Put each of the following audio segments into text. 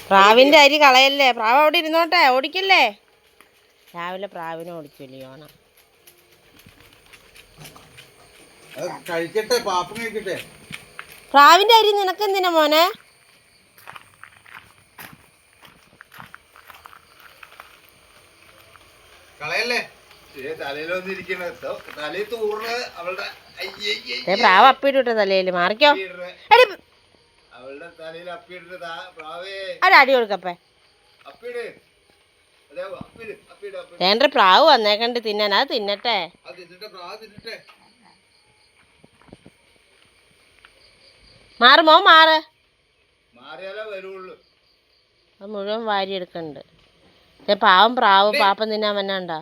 പ്രാവിന്റെ അരി കളയല്ലേ. പ്രാവ് അവിടെ ഇരുന്നോട്ടെ, ഓടിക്കല്ലേ. രാവിലെ പ്രാവിനെ ഓടിക്കില്ലേ ഓണ. പ്രാവിന്റെ അരി നിനക്കെന്തിനാ മോനെ? പ്രാവ് അപ്പിട്ട് തലയില് മാറിക്കോ. അടി കൊടുക്കപ്പേ. വേണ്ട പ്രാവ് വന്നേക്കണ്ട് തിന്നാൻ. അത് തിന്നട്ടെ. മാറ് മോ മാറ്. അത് മുഴുവൻ വാരി എടുക്കണ്ട്. പാവം പ്രാവ് പാപ്പം തിന്നാൻ വന്നാണ്ടാ.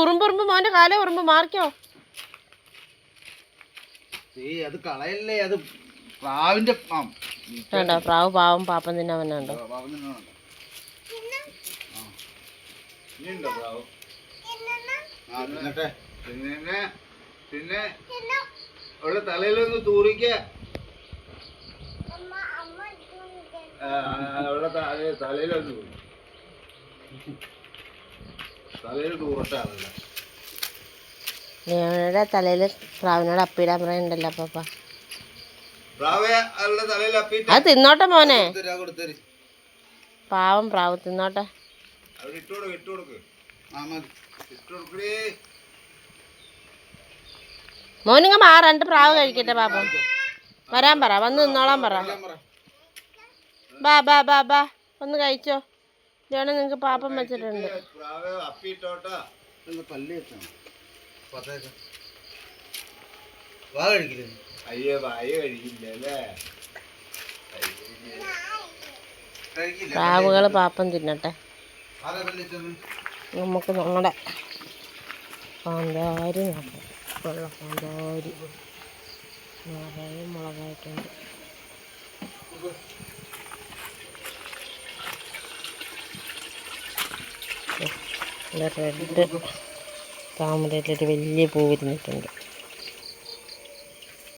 ഉറുമ്പുറുമ്പ് മോന്റെ കാലേ ഉറുമ്പ് മാറിക്കോ. അത് കളയല്ലേ. അത് പ്രാവിന്റെ വേണ്ട. പ്രാവ് പാവം പാപ്പം തിന്നാൻ വന്നാണ്ടോ. പിന്നെ അവളുടെ തലയിലൊന്ന് തൂറിക്ക. അവളുടെ തലയിലൊന്ന് തൂറട്ടാണല്ലോ. ഞങ്ങളുടെ തലയില് പ്രാവിനോട് അപ്പിടാൻ പറയണ്ടല്ലോ അപ്പ. അത് തിന്നോട്ടെ മോനെ. പാവം പ്രാവ് തിന്നോട്ടെ. മോനിങ്ങ മാറണ്ട്. പ്രാവ് കഴിക്കട്ടെ. പാപ്പം വരാൻ പറ. വന്ന് നിന്നോളാൻ പറ. ബാ ബാ ബാ ബാ ഒന്ന് കഴിച്ചോ. ഇതാണ് നിങ്ങക്ക് പാപ്പം വെച്ചിട്ടുണ്ട്. പ്രാവുകള് പാപ്പം തിന്നട്ടെ. നമുക്ക് നമ്മുടെ കാന്താരി നോക്കാം. കാന്താരി നിറയെ മുളകായിട്ടുണ്ട്. റെഡ് താമരയിലൊരു വലിയ പൂ വിരിഞ്ഞിട്ടുണ്ട്.